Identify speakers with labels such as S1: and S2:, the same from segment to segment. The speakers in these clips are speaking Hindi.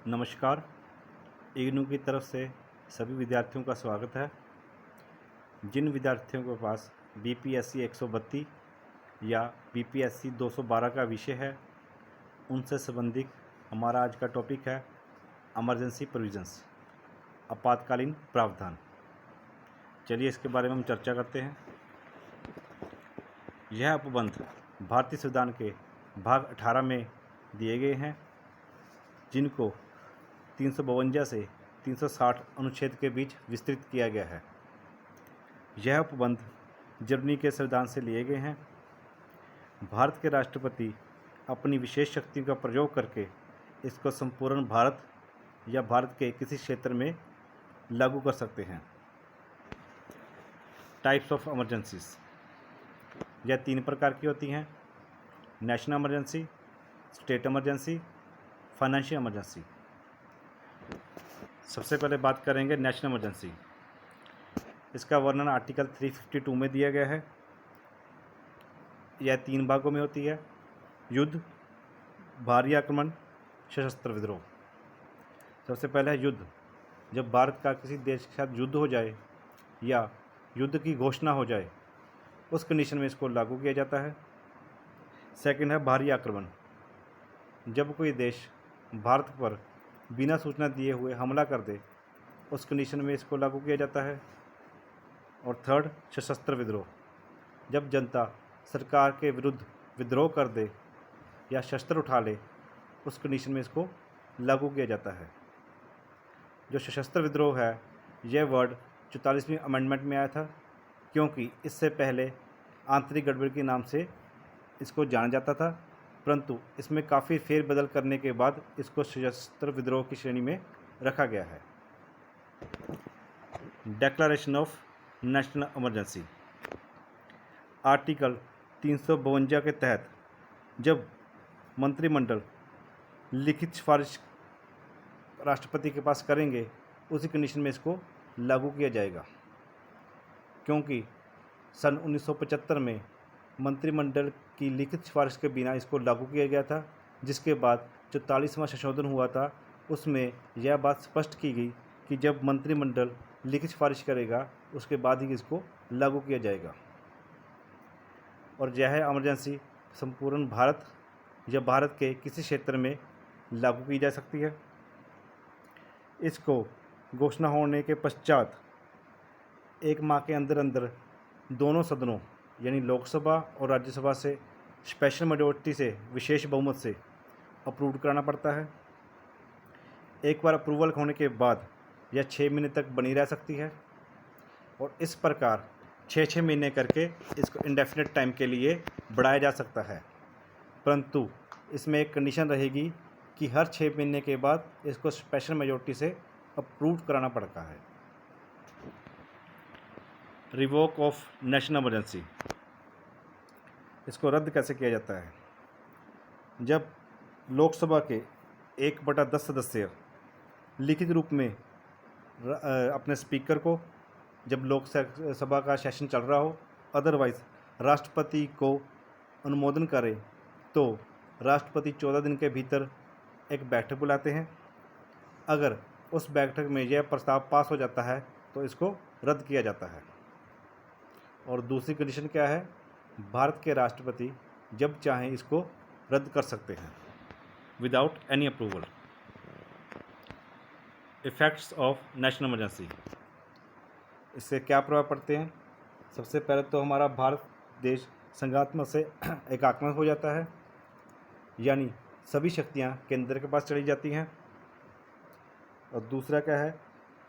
S1: नमस्कार। इग्नू की तरफ से सभी विद्यार्थियों का स्वागत है। जिन विद्यार्थियों के पास बीपीएससी 132 या बीपीएससी 212 का विषय है, उनसे संबंधित हमारा आज का टॉपिक है इमरजेंसी प्रोविजंस, आपातकालीन प्रावधान। चलिए इसके बारे में हम चर्चा करते हैं। यह उपबंध भारतीय संविधान के भाग 18 में दिए गए हैं, जिनको 352 से 360 अनुच्छेद के बीच विस्तृत किया गया है। यह उपबंध जर्मनी के संविधान से लिए गए हैं। भारत के राष्ट्रपति अपनी विशेष शक्तियों का प्रयोग करके इसको संपूर्ण भारत या भारत के किसी क्षेत्र में लागू कर सकते हैं। टाइप्स ऑफ इमरजेंसीज, यह 3 प्रकार की होती हैं: national emergency, state emergency, financial emergency. सबसे पहले बात करेंगे नेशनल इमरजेंसी। इसका वर्णन आर्टिकल 352 में दिया गया है। यह 3 भागों में होती है: युद्ध, भारी आक्रमण, सशस्त्र विद्रोह। सबसे पहले है युद्ध। जब भारत का किसी देश के साथ युद्ध हो जाए या युद्ध की घोषणा हो जाए, उस कंडीशन में इसको लागू किया जाता है। सेकंड है भारी आक्रमण। जब कोई देश भारत पर बिना सूचना दिए हुए हमला कर दे, उस कंडीशन में इसको लागू किया जाता है। और थर्ड, सशस्त्र विद्रोह। जब जनता सरकार के विरुद्ध विद्रोह कर दे या शस्त्र उठा ले, उस कंडीशन में इसको लागू किया जाता है। जो सशस्त्र विद्रोह है, यह वर्ड 44वीं अमेंडमेंट में आया था, क्योंकि इससे पहले आंतरिक गड़बड़ी के नाम से इसको जाना जाता था, परंतु इसमें काफ़ी फेरबदल करने के बाद इसको सशस्त्र विद्रोह की श्रेणी में रखा गया है। Declaration of national emergency. Article 352 के तहत जब मंत्रिमंडल लिखित सिफारिश राष्ट्रपति के पास करेंगे, उसी कंडीशन में इसको लागू किया जाएगा। क्योंकि सन 1975 में मंत्रिमंडल की लिखित सिफारिश के बिना इसको लागू किया गया था, जिसके बाद जो 44वां संशोधन हुआ था, उसमें यह बात स्पष्ट की गई कि जब मंत्रिमंडल लिखित सिफारिश करेगा, उसके बाद ही इसको लागू किया जाएगा। और यह इमरजेंसी संपूर्ण भारत या भारत के किसी क्षेत्र में लागू की जा सकती है। इसको घोषणा होने के पश्चात 1 माह के अंदर अंदर दोनों सदनों यानी लोकसभा और राज्यसभा से स्पेशल मेजॉरिटी से, विशेष बहुमत से अप्रूव कराना पड़ता है। एक बार अप्रूवल होने के बाद यह 6 महीने तक बनी रह सकती है, और इस प्रकार 6-6 महीने करके इसको इंडेफिनिट टाइम के लिए बढ़ाया जा सकता है। परंतु इसमें एक कंडीशन रहेगी कि हर 6 महीने के बाद इसको स्पेशल मेजॉरिटी से अप्रूव कराना पड़ता है। रिवोक ऑफ नेशनल इमरजेंसी, इसको रद्द कैसे किया जाता है? जब लोकसभा के 1/10 सदस्य लिखित रूप में अपने स्पीकर को, जब लोकसभा का सेशन चल रहा हो, अदरवाइज राष्ट्रपति को अनुमोदन करें, तो राष्ट्रपति 14 दिन के भीतर एक बैठक बुलाते हैं। अगर उस बैठक में यह प्रस्ताव पास हो जाता है तो इसको रद्द किया जाता है। और दूसरी कंडीशन क्या है? भारत के राष्ट्रपति जब चाहें इसको रद्द कर सकते हैं without any approval. Effects of national emergency, इससे क्या प्रभाव पड़ते हैं? सबसे पहले तो हमारा भारत देश संघात्मक से एकात्मक हो जाता है, यानी सभी शक्तियां केंद्र के पास चली जाती हैं। और दूसरा क्या है?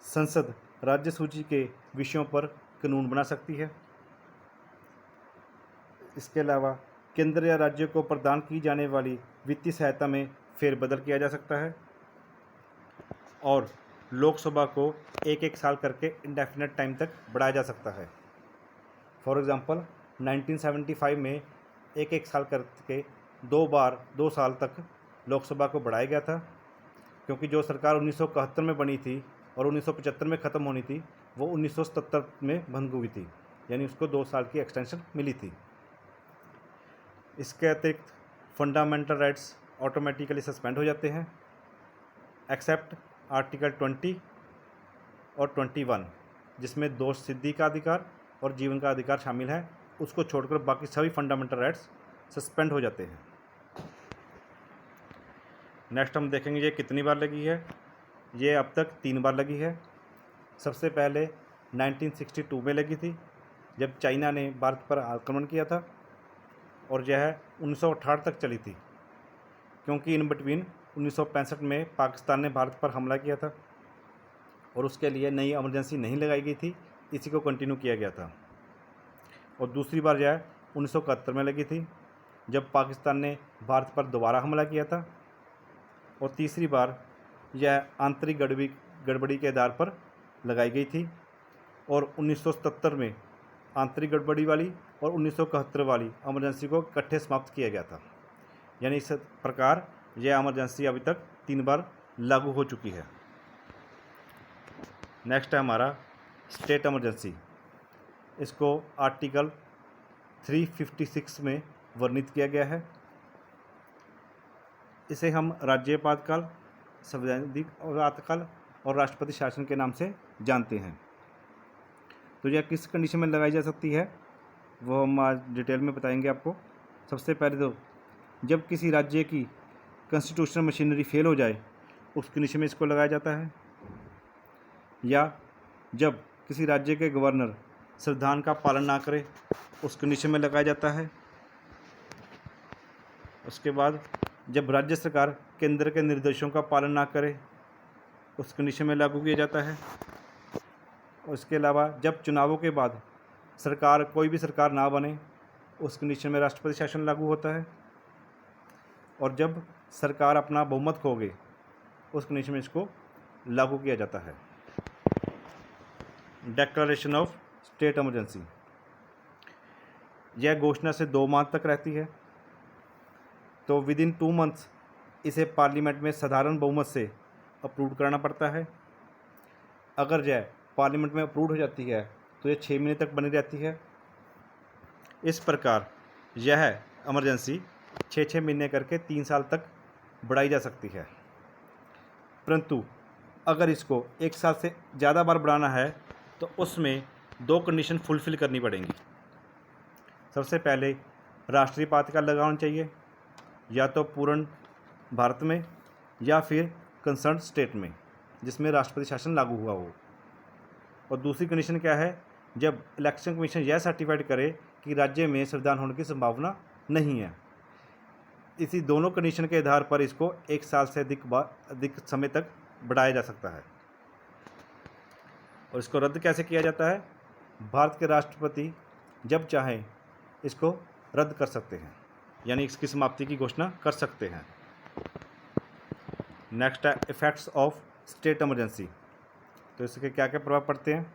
S1: संसद राज्य सूची के विषयों पर कानून बना सकती है। इसके अलावा केंद्र या राज्य को प्रदान की जाने वाली वित्तीय सहायता में फेरबदल किया जा सकता है, और लोकसभा को 1-1 साल करके इंडेफिनिट टाइम तक बढ़ाया जा सकता है। फॉर एग्ज़ाम्पल 1975 में 1-1 साल करके 2 बार 2 साल तक लोकसभा को बढ़ाया गया था, क्योंकि जो सरकार 1971 में बनी थी और 1975 में ख़त्म होनी थी, वो 1977 में भंग हुई थी, यानी उसको 2 साल की एक्सटेंशन मिली थी। इसके अतिरिक्त फंडामेंटल राइट्स ऑटोमेटिकली सस्पेंड हो जाते हैं। एक्सेप्ट आर्टिकल 20 और 21, जिसमें दोष सिद्धि का अधिकार और जीवन का अधिकार शामिल है, उसको छोड़कर बाकी सभी फंडामेंटल राइट्स सस्पेंड हो जाते हैं। नेक्स्ट हम देखेंगे ये कितनी बार लगी है। ये अब तक 3 बार लगी है। सबसे पहले 1962 में लगी थी, जब चाइना ने भारत पर आक्रमण किया था, और यह 1968 तक चली थी, क्योंकि इन बिटवीन 1965 में पाकिस्तान ने भारत पर हमला किया था और उसके लिए नई इमरजेंसी नहीं लगाई गई थी, इसी को कंटिन्यू किया गया था। और दूसरी बार यह 1971 में लगी थी, जब पाकिस्तान ने भारत पर दोबारा हमला किया था। और तीसरी बार यह आंतरिक गड़बड़ी के आधार पर लगाई गई थी, और 1977 में आंतरिक गड़बड़ी वाली और 1971 वाली इमरजेंसी को इकट्ठे समाप्त किया गया था। यानी इस प्रकार यह इमरजेंसी अभी तक 3 बार लागू हो चुकी है। नेक्स्ट है हमारा स्टेट इमरजेंसी। इसको आर्टिकल 356 में वर्णित किया गया है। इसे हम राज्य आपातकाल, संवैधानिक आपातकाल और राष्ट्रपति शासन के नाम से जानते हैं। तो यह किस कंडीशन में लगाई जा सकती है वो हम आज डिटेल में बताएंगे आपको। सबसे पहले तो जब किसी राज्य की कॉन्स्टिट्यूशनल मशीनरी फेल हो जाए, उस कंडीशन में इसको लगाया जाता है। या जब किसी राज्य के गवर्नर संविधान का पालन ना करे, उस कंडीशन में लगाया जाता है। उसके बाद जब राज्य सरकार केंद्र के निर्देशों का पालन ना करे, उस कंडीशन में लागू किया जाता है। उसके अलावा जब चुनावों के बाद सरकार कोई भी सरकार ना बने, उस कंडीशन में राष्ट्रपति शासन लागू होता है। और जब सरकार अपना बहुमत खो गए, उस कंडीशन में इसको लागू किया जाता है। डिक्लेरेशन ऑफ स्टेट इमरजेंसी, यह घोषणा से 2 माह तक रहती है। तो विद इन 2 मंथ्स इसे पार्लियामेंट में साधारण बहुमत से अप्रूव करना पड़ता है। अगर यह पार्लियामेंट में अप्रूव हो जाती है तो यह 6 महीने तक बनी रहती है। इस प्रकार यह इमरजेंसी 6 महीने करके 3 साल तक बढ़ाई जा सकती है। परंतु अगर इसको 1 साल से ज़्यादा बार बढ़ाना है तो उसमें 2 कंडीशन फुलफ़िल करनी पड़ेंगी। सबसे पहले राष्ट्रीय आपातकाल लगा होना चाहिए, या तो पूर्ण भारत में या फिर कंसर्न स्टेट में जिसमें राष्ट्रपति शासन लागू हुआ हो। और दूसरी कंडीशन क्या है, जब इलेक्शन कमीशन यह सर्टिफाइड करे कि राज्य में संविधान होने की संभावना नहीं है। इसी दोनों कंडीशन के आधार पर इसको 1 साल से अधिक समय तक बढ़ाया जा सकता है। और इसको रद्द कैसे किया जाता है, भारत के राष्ट्रपति जब चाहें इसको रद्द कर सकते हैं, यानी इसकी समाप्ति की घोषणा कर सकते हैं। नेक्स्ट है इफेक्ट्स ऑफ स्टेट इमरजेंसी। तो इसके क्या क्या प्रभाव पड़ते हैं।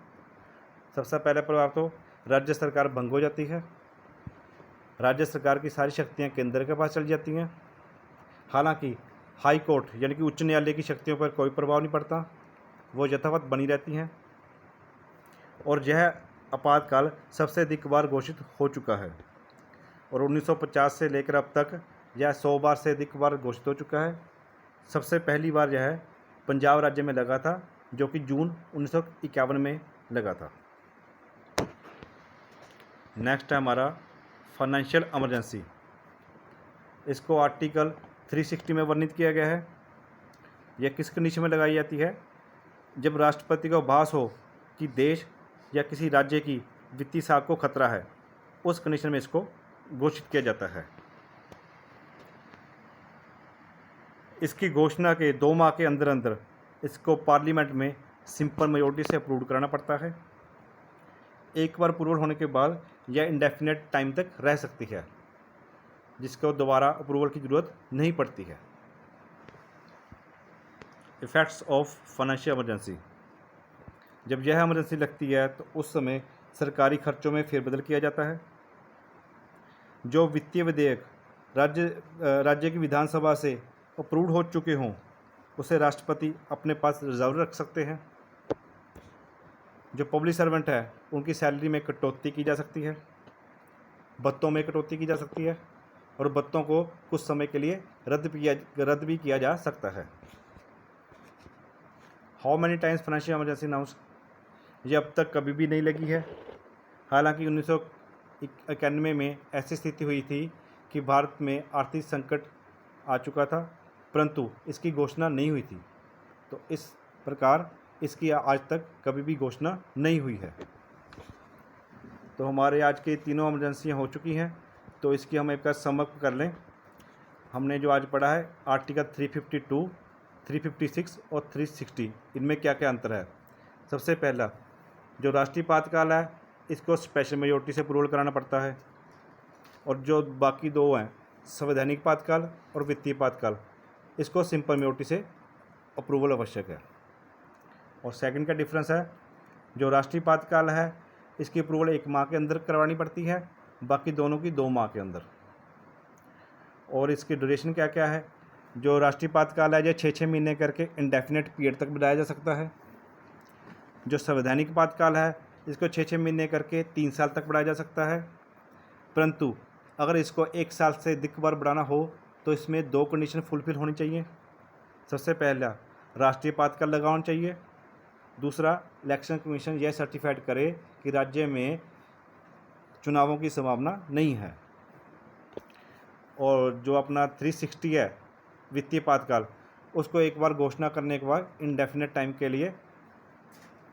S1: सबसे पहला प्रभाव तो राज्य सरकार भंग हो जाती है। राज्य सरकार की सारी शक्तियां केंद्र के पास चली जाती हैं। हालांकि हाई कोर्ट यानी कि उच्च न्यायालय की शक्तियों पर कोई प्रभाव नहीं पड़ता, वो यथावत बनी रहती हैं। और यह आपातकाल सबसे अधिक बार घोषित हो चुका है, और 1950 से लेकर अब तक यह 100 बार से अधिक बार घोषित हो चुका है। सबसे पहली बार यह पंजाब राज्य में लगा था, जो कि जून 1951 में लगा था। नेक्स्ट है हमारा फाइनेंशियल इमरजेंसी। इसको आर्टिकल 360 में वर्णित किया गया है। यह किस कंडीशन में लगाई जाती है, जब राष्ट्रपति को आभास हो कि देश या किसी राज्य की वित्तीय साख को खतरा है, उस कंडीशन में इसको घोषित किया जाता है। इसकी घोषणा के 2 माह के अंदर अंदर इसको पार्लियामेंट में सिंपल मेजॉरिटी से अप्रूव कराना पड़ता है। एक बार अप्रूवल होने के बाद यह इंडेफिनिट टाइम तक रह सकती है, जिसको दोबारा अप्रूवल की ज़रूरत नहीं पड़ती है। इफेक्ट्स ऑफ फाइनेंशियल इमरजेंसी, जब यह इमरजेंसी लगती है तो उस समय सरकारी खर्चों में फेरबदल किया जाता है। जो वित्तीय विधेयक राज्य की विधानसभा से अप्रूव हो चुके हों, उसे राष्ट्रपति अपने पास रिजर्व रख सकते हैं। जो पब्लिक सर्वेंट है उनकी सैलरी में कटौती की जा सकती है, भत्तों में कटौती की जा सकती है, और भत्तों को कुछ समय के लिए रद्द भी किया जा सकता है। How many times financial emergency announce, ये अब तक कभी भी नहीं लगी है। हालांकि 1991 में ऐसी स्थिति हुई थी कि भारत में आर्थिक संकट आ चुका था, परंतु इसकी घोषणा नहीं हुई थी। तो इस प्रकार इसकी आज तक कभी भी घोषणा नहीं हुई है। तो हमारे आज के तीनों इमरजेंसियाँ हो चुकी हैं, तो इसकी हम एक समअप कर लें। हमने जो आज पढ़ा है आर्टिकल 352, 356 और 360, इनमें क्या क्या अंतर है। सबसे पहला, जो राष्ट्रीय आपातकाल है इसको स्पेशल मेजोरिटी से अप्रूवल कराना पड़ता है, और जो बाकी दो हैं संवैधानिक आपातकाल और वित्तीय आपातकाल, इसको सिंपल मेजोरिटी से अप्रूवल आवश्यक है। और सेकंड का डिफरेंस है, जो राष्ट्रीय आपातकाल है इसकी अप्रूवल 1 माह के अंदर करवानी पड़ती है, बाकी दोनों की 2 माह के अंदर। और इसकी ड्यूरेशन क्या क्या है, जो राष्ट्रीय आपातकाल है ये 6-6 महीने करके इंडेफिनेट पीरियड तक बढ़ाया जा सकता है। जो संवैधानिक आपातकाल है इसको 6-6 महीने करके 3 साल तक बढ़ाया जा सकता है, परंतु अगर इसको 1 साल से अधिक बार बढ़ाना हो तो इसमें 2 कंडीशन फुलफिल होनी चाहिए। सबसे पहला, राष्ट्रीय आपातकाल लगाना चाहिए। दूसरा, इलेक्शन कमीशन यह सर्टिफाइड करे कि राज्य में चुनावों की संभावना नहीं है। और जो अपना 360 है वित्तीय आपातकाल, उसको एक बार घोषणा करने के बाद इंडेफिनेट टाइम के लिए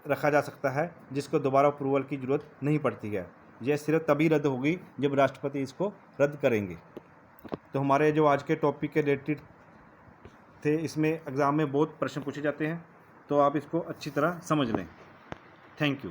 S1: रखा जा सकता है, जिसको दोबारा अप्रूवल की ज़रूरत नहीं पड़ती है। यह सिर्फ तभी रद्द होगी जब राष्ट्रपति इसको रद्द करेंगे। तो हमारे जो आज के टॉपिक के रिलेटेड थे, इसमें एग्ज़ाम में बहुत प्रश्न पूछे जाते हैं, तो आप इसको अच्छी तरह समझ लें। Thank you.